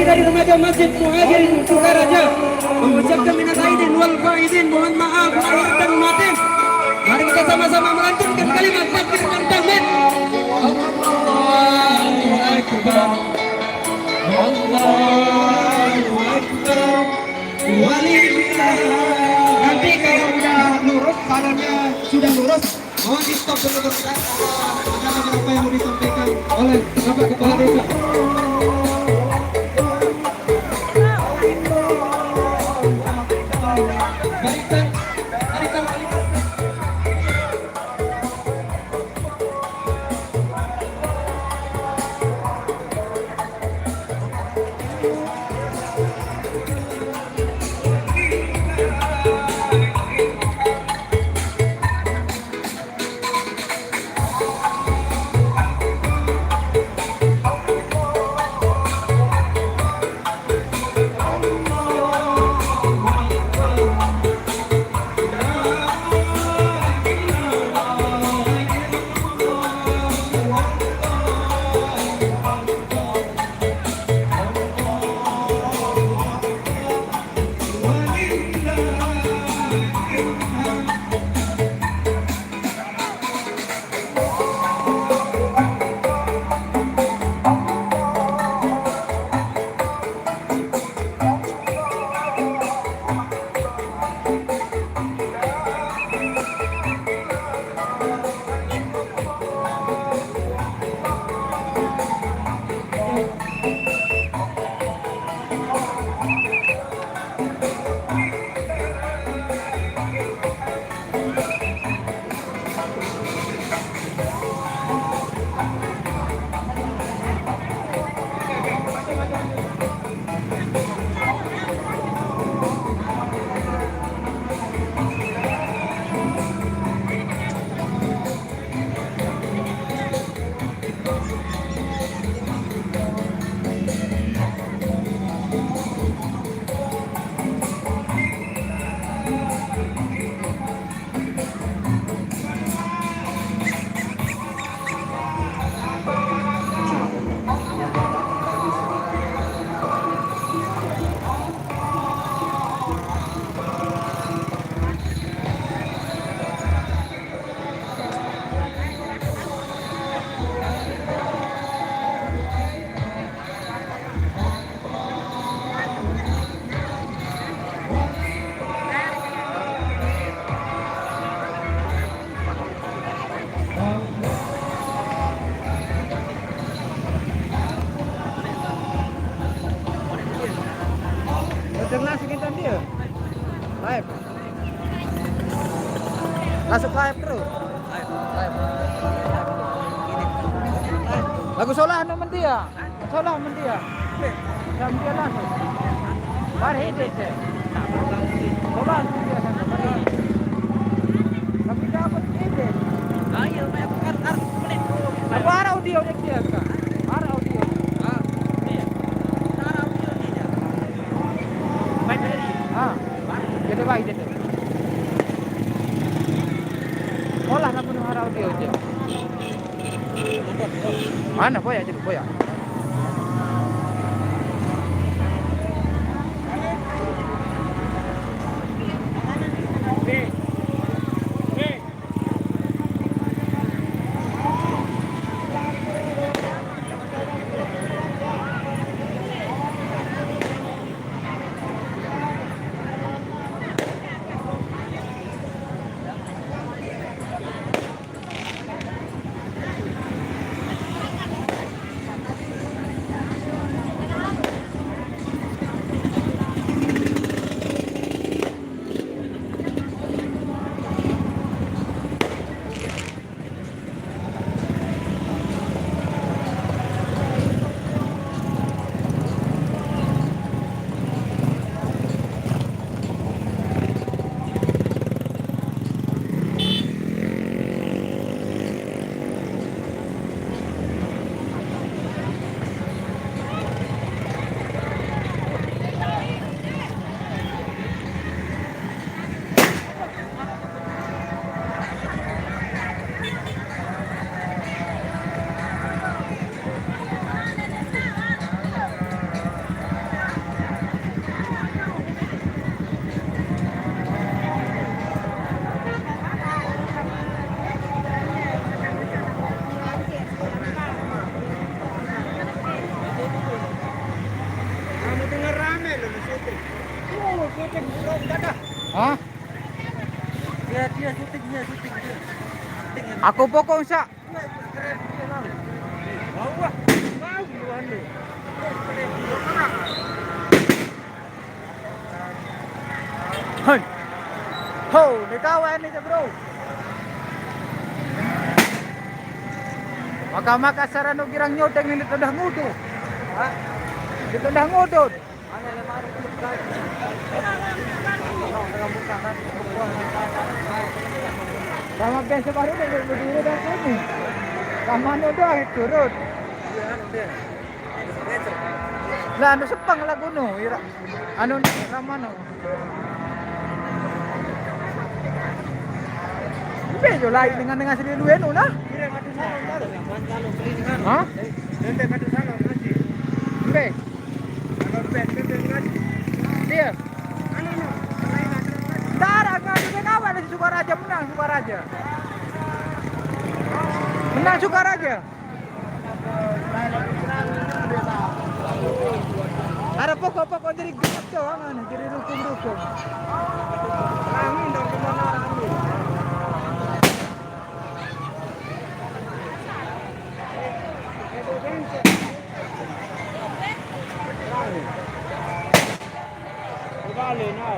dari remaja Masjid Muhajirin Sukaraja mengucapkan minal aidin wal faizin, mohon maaf lahir dan batin. Mari kita sama-sama melantunkan kalimat takbir dan tahmid. Allahu Akbar, Allahu Akbar, walillah. Nanti kalau udah lurus, kalannya sudah lurus, mohon di stop dulu bergerak. Ada beberapa yang mau disampaikan oleh Bapak Kepala Desa. Live. Masuk live terus. Live. Lagu solah naman dia. Solah naman dia. Jam dia langsung. Mari deh. Solah naman dia. Tapi dapat ide. Ayo, menit. Apa audio dia kan? Audio. Jadi baik itu. Olah na puno araw dia aja. Mana boya jadi boya. Syuting bro, dadah. Hah? Dia syuting dia. Aku pokok sa. Keren dia bang. Wah, duluan lu. Hei. Ho, kawan ni bro. Maka sarano girang nyoteng ini dah ngudu. Hah? Dito dah ngudod. Hanya 500 kali. Bukan kan? Sama biasa baru dah berdiri dah sini. Sama no dah turun. Iya, dia. Besok. Lah anu sepang lagu no, ira. Anu ramano. Bejo lain dengan sini lu enu nah. Kira mati salon baru yang salon kelilingan. Hah? Nanti mati salon ngasih. Be, Kalau bed ngasih. dia. Anu no, lain ada ngasih. Darah ngadu dengan awal si Sukaraja menang Sukaraja. Menang Sukaraja. Ada pokok-pokok jadi genap tuh, jadi rukun-rukun. Angin dong kemana angin. Vale, no.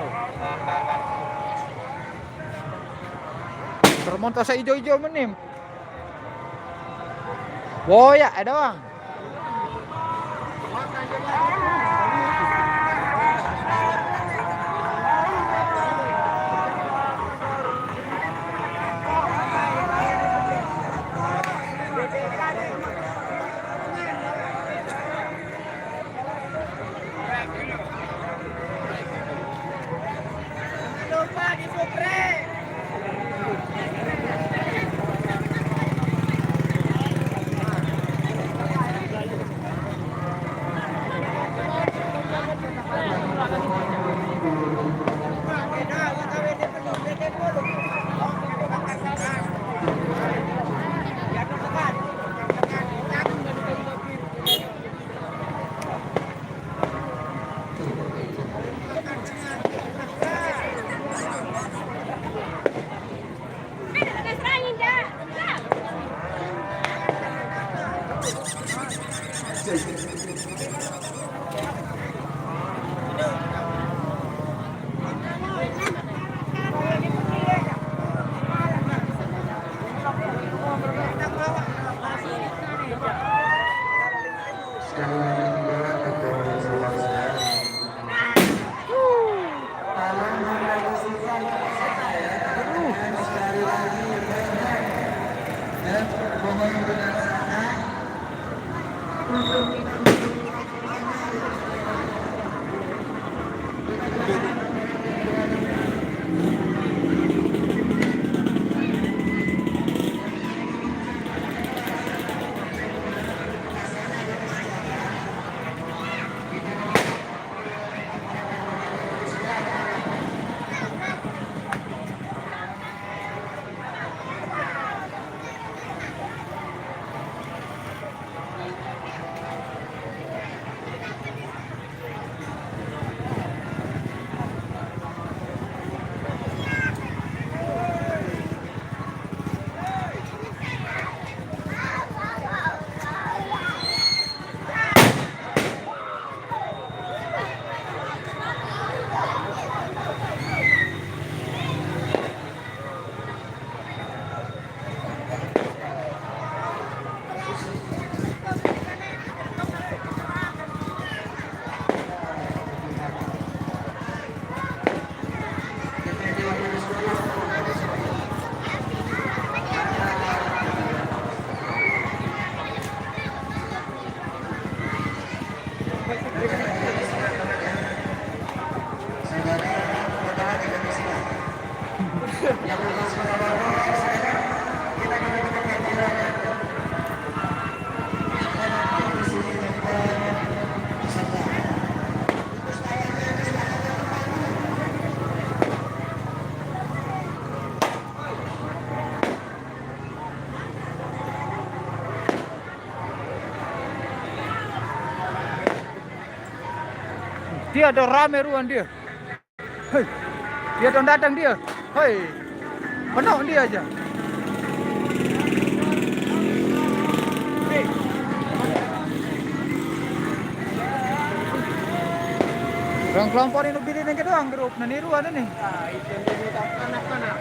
Termonto sa ijo-ijo menim. Boya doang. Lupa di Supre. Dia ada rame ruan dia. Hei. Dia datang dia. Hei. Penuh dia aja. Orang kelompok ini pilih yang kedua, grup niruan ini. Nah, itu yang anak-anak.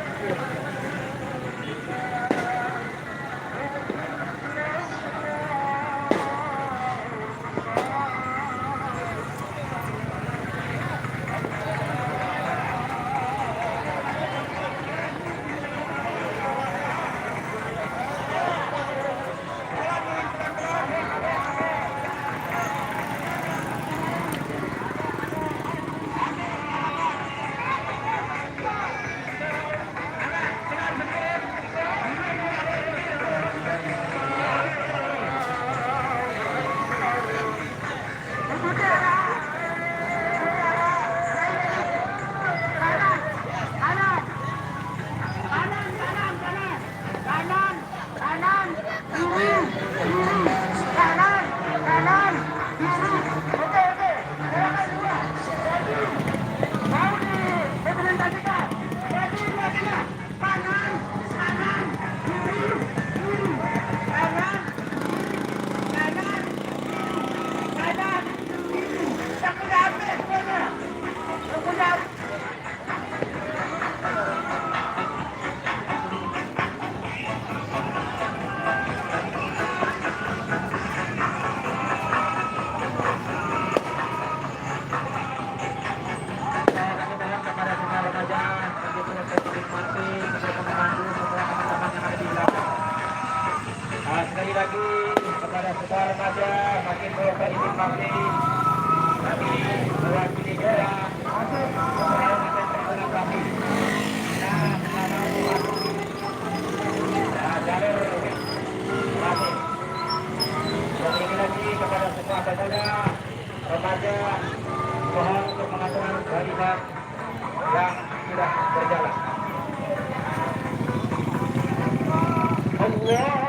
Sekali lagi kepada saudara remaja makin berapa ini kami mewakili juga kami jalur kami. Sekali lagi kepada semua saudara remaja mohon untuk mengatur barisan yang sudah berjalan. Allah.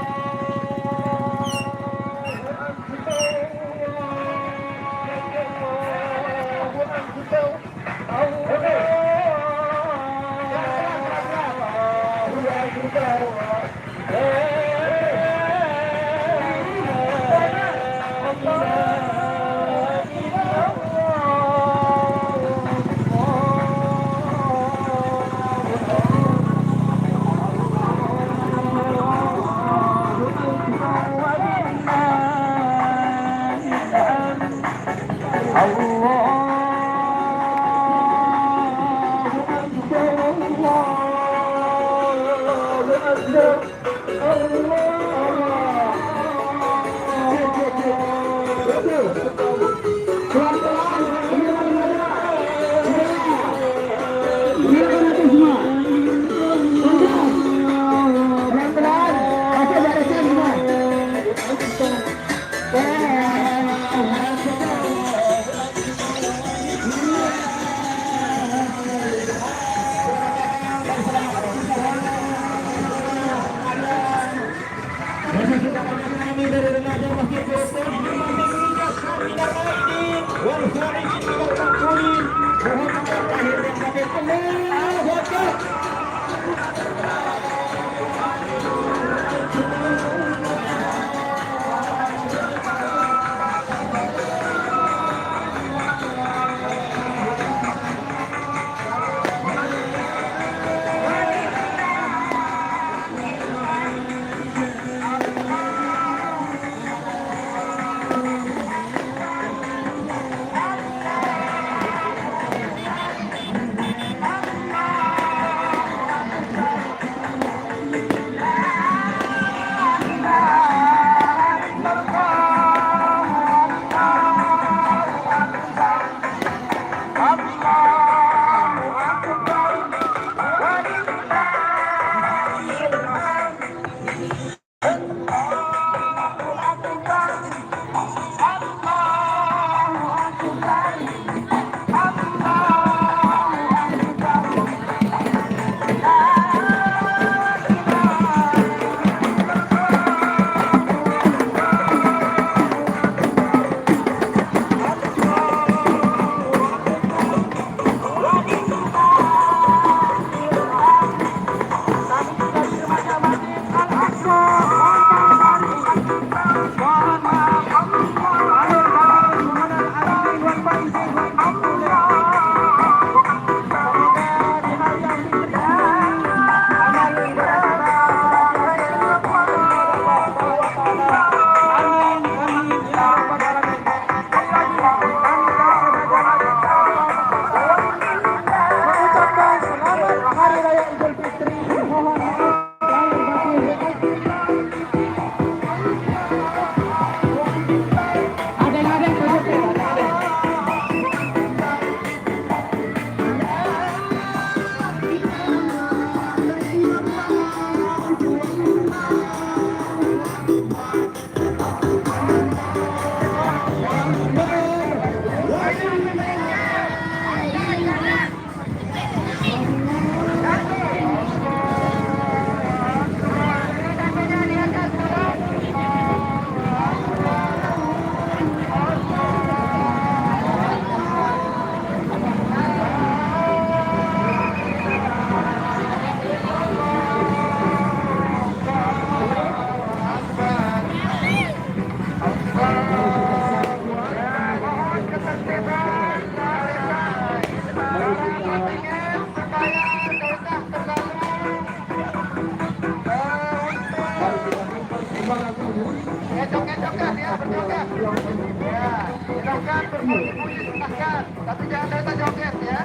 Tapi jangan ternyata joget ya.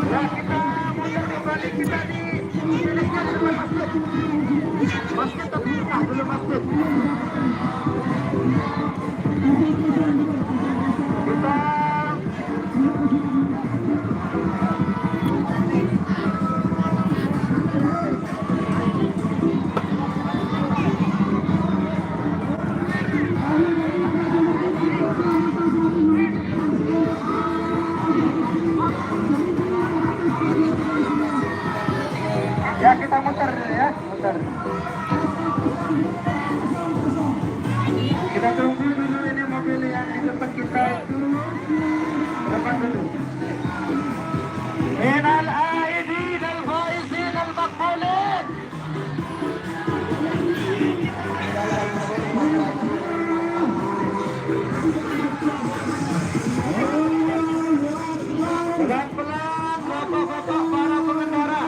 Ya kita muter kembali kita di finishnya di depan masjid. Masjid terbuka belum masjid. Kita kita muter ya, muter. Kita tunggu dulu ini mobil yang di depan kita itu depan dulu. Minal aidin al faizin al maqbulin. Pelan-pelan bapak-bapak para pengendara.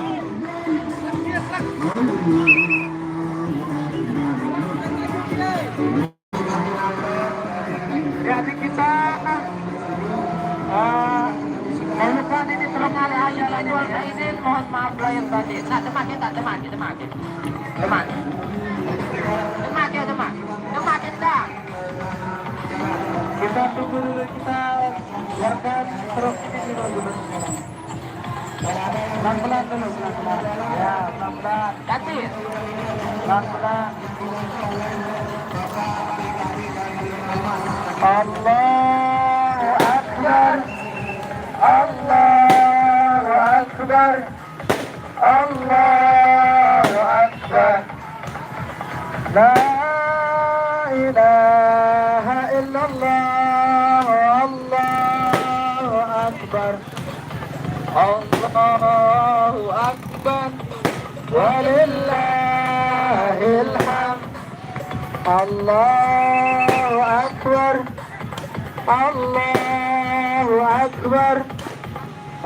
Jadi kita menemukan ini terkenal jalan ini, mohon maaf lahir batin. Tak demak kita dah. Kita tunggu dulu, kita biarkan terus ini dulu. Pelan-pelan dulu, pelan-pelan. Ya, pelan-pelan. Ganti. Pelan-pelan. Allahu Akbar. Allahu Akbar. Allahu Akbar. La ilaha illallah. Allahu Akbar. Allahu Akbar. Walillahil hamd. Allahu Akbar. Allahu Akbar.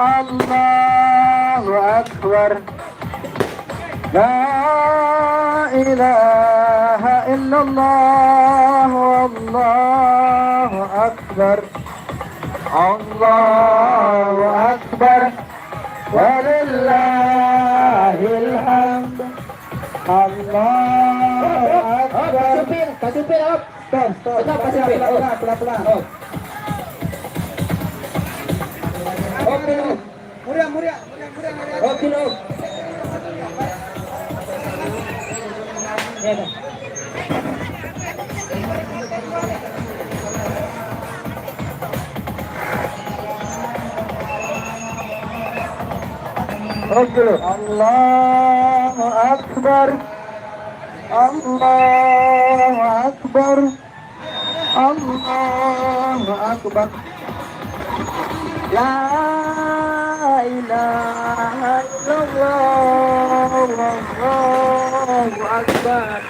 Allahu Akbar. La ilaha illallah. Allahu Akbar. Allahu Akbar. Walillahil hamd. Allahu Akbar. Kasih pin up. Stop. Pelan-pelan. Oke, Muria. Oke, Allahu Akbar. Allahu Akbar. Allahu Akbar. La ilaha illallah. Allahu Akbar.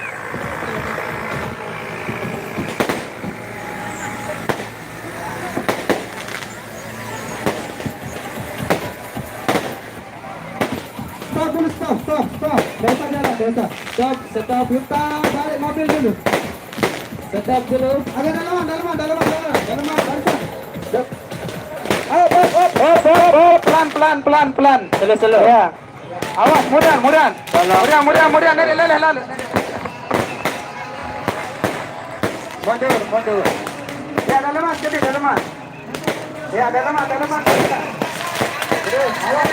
Stop. Desa jalan, desa. Stop. Kita balik mobil dulu. Stop dulu. Agak dalaman. Stop. Ayo, pelan. Slow. Ya. Awas, mudah. Mudah. Lalu. Mundur. Ya, dalaman. Ya, dalaman. Terus, awas.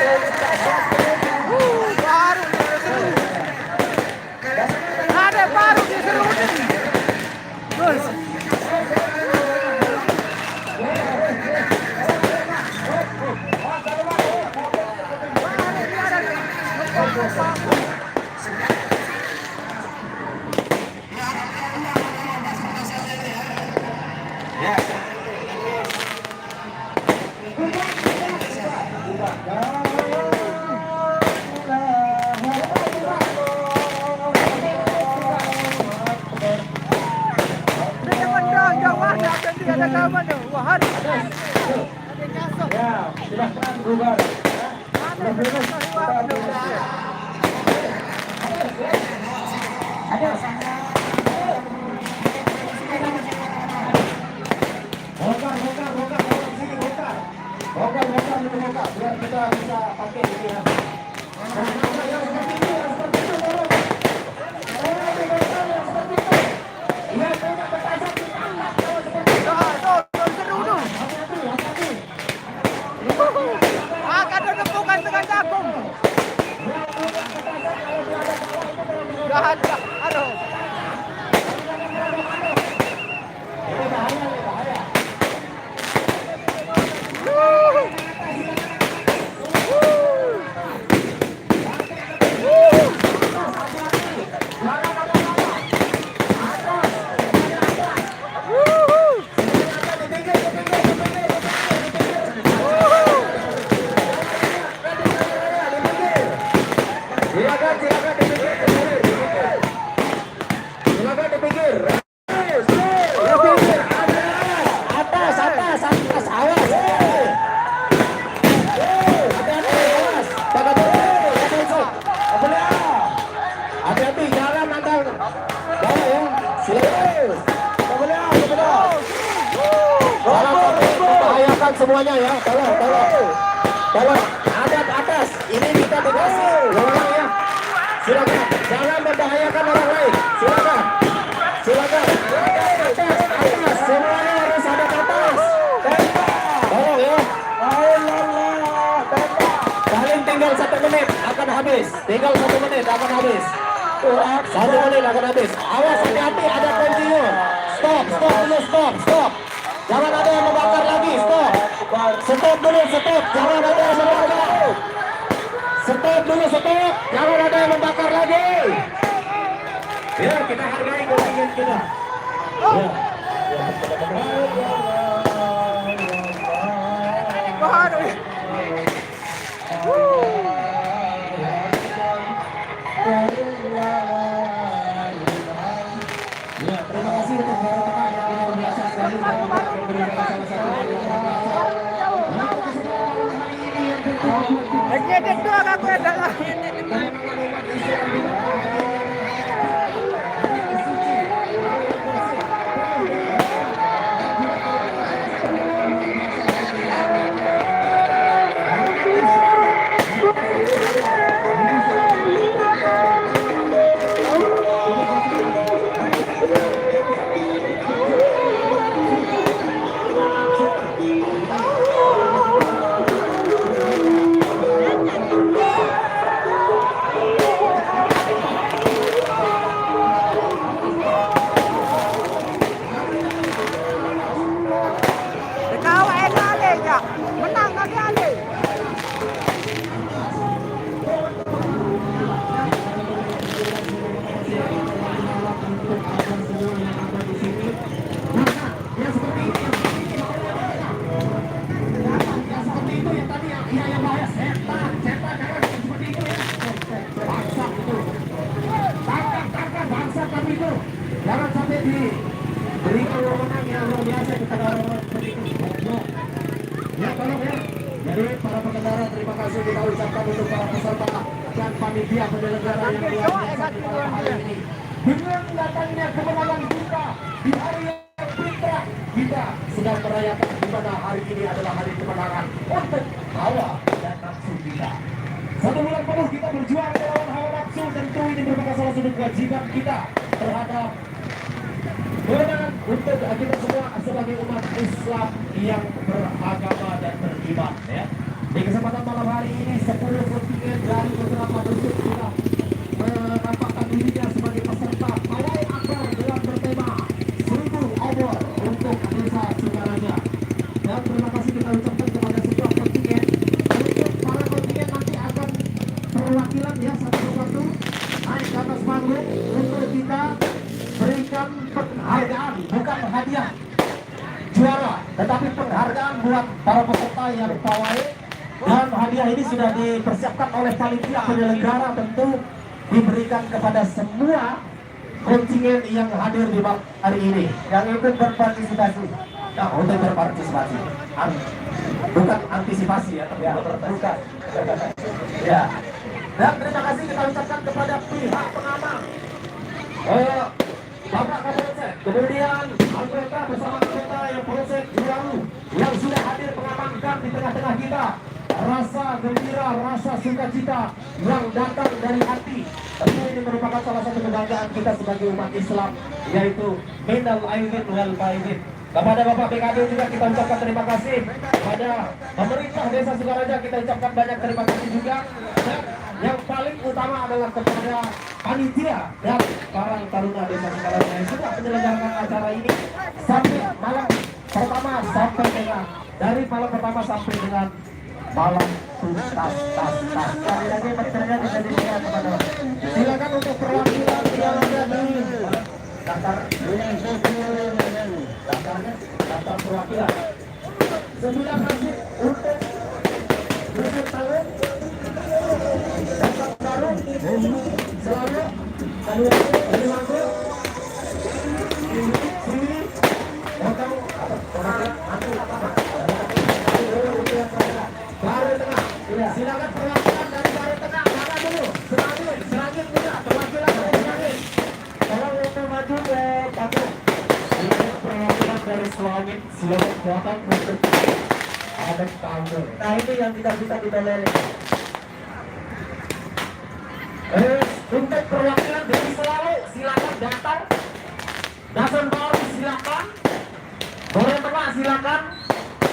Ada kawan tu. Wah, ada. Ada kasut. Ya, silahkan bubar. Ada kasut. Ada. Bongkar sini bongkar. Bongkar dulu bongkar. Biar kita bisa pakai ini ya. Semuanya ya, tolong ada atas, ini kita dikasih lorong ya, silakan, jangan membahayakan orang lain, silakan, atas, semuanya harus ada ke atas, tolong ya, paling tinggal 1 menit akan habis, 1 menit akan habis, awas hati-hati ada continue, stop dulu, jangan ada yang membakar lagi, stop dulu, jangan ada yang membakar, jangan ada yang membakar lagi. Ya, kita hargai kontingen kita. Ya. Ya, terima kasih untuk teman-teman yang luar biasa sekali memberikan salah satu Ada dua aku ada. Menang lagi Ale. Jangan sampai diberikan wewenang yang luar biasa kepada orang-orang seperti itu. Ya, tolong ya. Jadi para pengendara terima kasih kita ucapkan untuk para peserta dan panitia penyelenggara yang luar biasa di malam hari ini. Dengan datangnya kemenangan kita di hari yang fitrah, kita sedang merayakan di mana hari ini adalah hari kemenangan untuk hawa dan nafsu kita. 1 bulan penuh kita berjuang melawan hawa nafsu, tentu ini merupakan salah satu kewajiban kita terhadap kemenangan untuk kita semua sebagai umat Islam yang beragama dan beriman ya. Di kesempatan malam hari ini 10 kontingen dari beberapa besuk sudah menampakkan dirinya sebagai peserta pawai akbar dengan bertema 1000 obor untuk desa Sukaranya. Dan terima kasih kita ucapkan kepada setiap kontingen. Untuk para kontingen nanti akan perwakilan ya satu persatu naik ke atas panggung untuk kita berikan penghargaan, bukan hadiah juara, tetapi penghargaan buat para peserta yang pawai. Dan hadiah ini sudah dipersiapkan oleh panitia penyelenggara, tentu diberikan kepada semua kontingen yang hadir di malam hari ini yang ikut berpartisipasi. Nah, untuk berpartisipasi, bukan antisipasi ya, tapi bukan. Ya. Dan terima kasih kita ucapkan kepada pihak pengaman, Bapak Kapolsek, kemudian anggota bersama anggota yang Polsek Juaru yang sudah hadir mengamankan di tengah-tengah kita. Rasa gembira, rasa sukacita yang datang dari hati. Tentu ini merupakan salah satu kebanggaan kita sebagai umat Islam, yaitu minal aidin wal faizin. Kepada Bapak BKD juga kita ucapkan terima kasih. Kepada pemerintah Desa Sukaraja kita ucapkan banyak terima kasih juga. Dan yang paling utama adalah kepada panitia dan Karang Taruna Desa Sukaraja yang sudah menyelenggarakan acara ini sampai malam pertama sampai dengan dari malam pertama sampai dengan malam tuntas. Sekali lagi materinya bisa dilihat kepada. Silakan untuk perwakilan yang ada di daftar perwakilan. Terima kasih untuk berset tahun dasar baru selalu Kaliwangku sini potong baru tengah. Silakan perwakilan dari baru tengah mana dulu? Serangin juga perwakilan dari Serangin. Tolong untuk maju ke panggung. Perwakilan dari Selangit silakan datang untuk ada panggung. Nah ini yang tidak bisa ditolerir. Untuk perwakilan dari Selalu silakan datang. Dasan Baru silakan. Baru tengah silakan.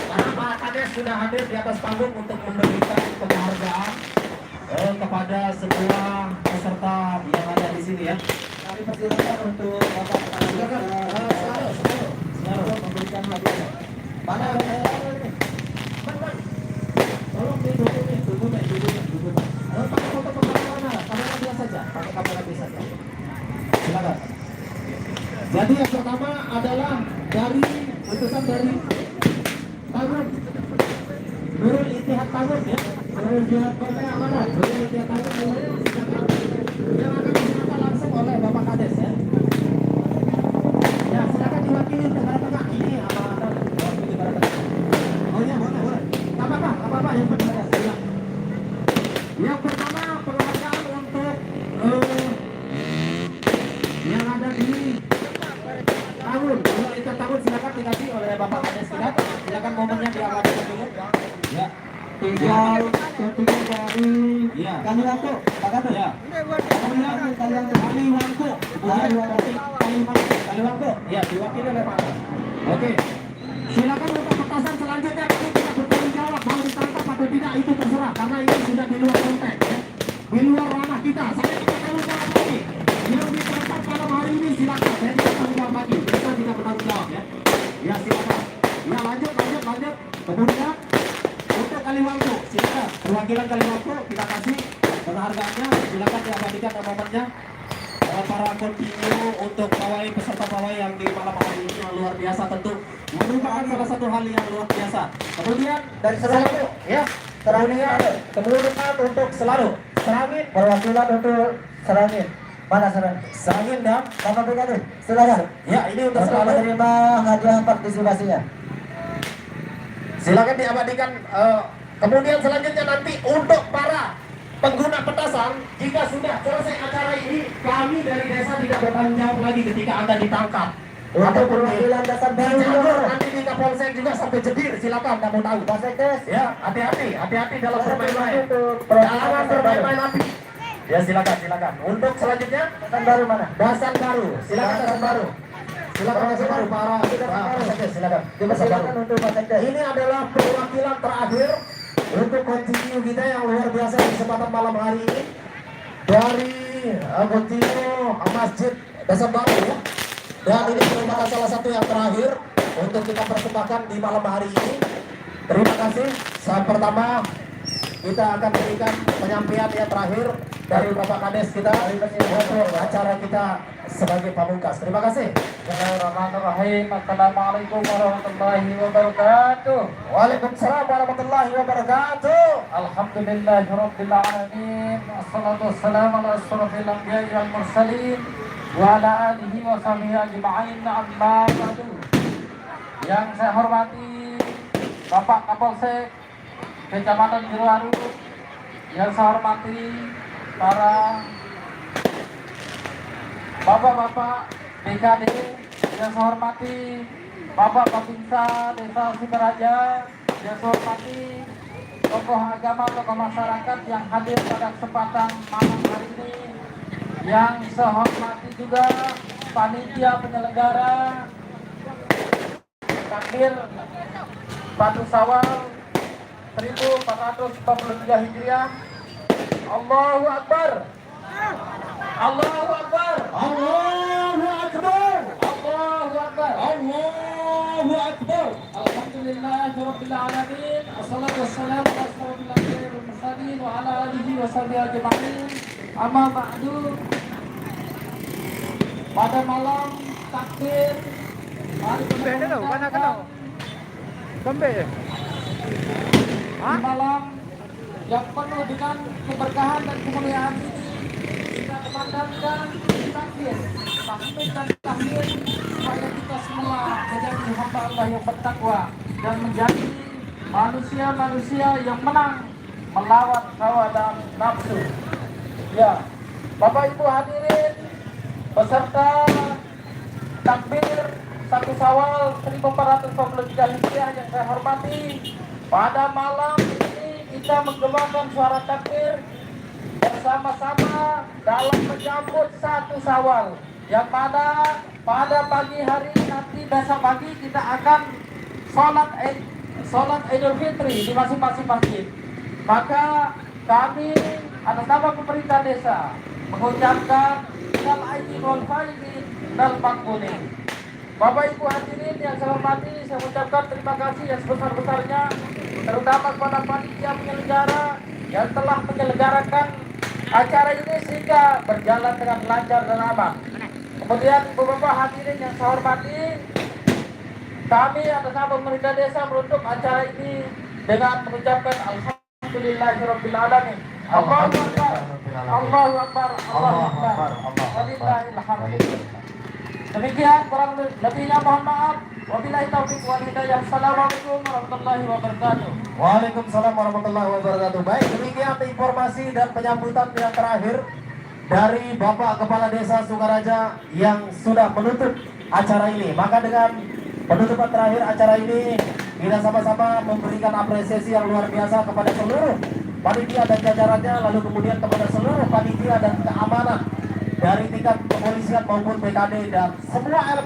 Karena Pak Kades sudah hadir di atas panggung untuk memberikan penghargaan kepada semua peserta yang ada di sini ya. Kami persilakan untuk Bapak silakan. Selalu memberikan hadiah. Mana ini? Tolong duduknya. Pakai foto kamera biasa saja, pakai kamera biasa saja. Silakan. Jadi yang pertama adalah dari utusan dari Tangun, Nurul Ittihad Tangun ya. Nurul Ittihad Kota yang mana? Nurul Ittihad Tangun yang akan diserahkan langsung oleh Bapak Kades ya. Ya silakan diwakili tengah-tengah ini apa diwakili tengah. Oh ya boleh. Apa yang pertama silakan. Yang pertama penghargaan untuk yang ada di Tangun. Nurul Ittihad Tangun silakan dikasih oleh Bapak Kades kita. Silakan momennya diabadikan dulu. Ya. Tinggal dari Kaliwangku, Pak Kades. Ya. Kaliwangku. Ya, diwakili oleh Pak. Oke. Silakan untuk petasan selanjutnya kami tidak bertanggung jawab mau ditangkap atau tidak itu terserah karena ini sudah di luar konteks ya. Di luar ranah kita. Saya tidak tahu jawab lagi. Yang ditangkap malam hari ini silakan. Saya tidak bertanggung jawab lagi. Kita tidak bertanggung jawab ya. Ya silakan. Ya lanjut. Kemudian untuk Kaliwangku, silakan perwakilan Kaliwangku kita kasih penghargaannya, silakan diabadikan momennya. Para kontinu untuk pawai peserta pawai yang di malam hari ini yang luar biasa tentu merupakan salah satu hal yang luar biasa. Kemudian dari Selalu ya, kemudian untuk Selalu Serangin, perwakilan untuk Serangin. Mana Serangin dan Bapak Brigade, silakan. Ya ini untuk Selalu menerima hadiah partisipasinya. Silakan diabadikan. Kemudian selanjutnya nanti untuk para pengguna petasan, jika sudah selesai acara ini, kami dari desa tidak bertanggung jawab lagi ketika Anda ditangkap. Atau perwakilan Dasan Baru nanti di Kapolsek juga sampai jedir, silakan kamu tahu. Ya, hati-hati dalam bermain-main. Jangan bermain-main api. Ya silakan. Untuk selanjutnya Dasan Baru mana? Dasan Baru. Silakan Dasan Baru. Silakan para silakan untuk Pak. Ini adalah perwakilan terakhir untuk kontinu kita yang luar biasa di kesempatan malam hari ini dari kontinu Masjid Desa Baru ya. Dan ini merupakan salah satu yang terakhir untuk kita persembahkan di malam hari ini. Terima kasih. Saat pertama kita akan berikan penyampaian yang terakhir dari Bapak Kades kita untuk acara kita sebagai pamungkas. Terima kasih. Bismillahirrahmanirrahim. Assalamualaikum warahmatullahi wabarakatuh. Waalaikumsalam warahmatullahi wabarakatuh. Alhamdulillahirabbil alamin. Wassalatu wassalamu ala asyrofil anbiya'i wal mursalin wa ala alihi wa sahbihi ajma'in. Amma ba'du. Yang saya hormati Bapak Kapolsek Kecamatan Jeruwaru, yang saya hormati para Bapak-bapak BKD, yang saya hormati Bapak Babinsa Desa Sukaraja, yang saya hormati tokoh agama, tokoh masyarakat yang hadir pada kesempatan malam hari ini, yang saya hormati juga panitia penyelenggara takbir Batu Sawal 1443 Hijriah. Allahu Akbar. Allahu Akbar. Allahu Akbar. Allahu Akbar. Allahu Akbar. Alhamdulillahirabbil alamin. Wassalatu wassalamu ala asyrofil anbiya'i wal mursalin wa ala alihi wa sahbihi ajma'in. Amma ba'du. Pada malam takbir hari Bembe dulu, mana kena? Bembe. di malam yang penuh dengan keberkahan dan kemuliaan ini, kita kemandangkan takbir, tahmid dan tahmid supaya kita semua menjadi hamba Allah yang bertakwa dan menjadi manusia-manusia yang menang melawan hawa dan nafsu. Ya, Bapak Ibu hadirin beserta takbir 1 Syawal 1443 Hijriah yang saya hormati, pada malam ini kita menggemakan suara takbir bersama-sama dalam menyambut 1 Syawal, yang mana pada pagi hari nanti besok pagi kita akan sholat Idul Fitri di masing-masing masjid. Maka kami atas nama pemerintah desa mengucapkan minal aidin wal faizin wal makbunin. Bapak Ibu hadirin yang saya hormati, saya ucapkan terima kasih yang sebesar-besarnya terutama kepada panitia penyelenggara yang telah menyelenggarakan acara ini sehingga berjalan dengan lancar dan aman. Kemudian Bapak hadirin yang saya hormati, kami atas nama pemerintah desa menutup acara ini dengan mengucapkan alhamdulillahirabbil alamin. Allahu Akbar. Allahu Akbar. Allahu Akbar. Walillahil hamd. Demikian kurang lebihnya mohon maaf. Wabillahi taufiq wal hidayah. Assalamualaikum warahmatullahi wabarakatuh. Waalaikumsalam warahmatullahi wabarakatuh. Baik, demikian informasi dan penyambutan yang terakhir dari Bapak Kepala Desa Sukaraja yang sudah menutup acara ini. Maka dengan penutupan terakhir acara ini, kita sama-sama memberikan apresiasi yang luar biasa kepada seluruh panitia dan jajarannya, lalu kemudian kepada seluruh panitia dan keamanan dari tingkat kepolisian maupun BKD dan semua elemen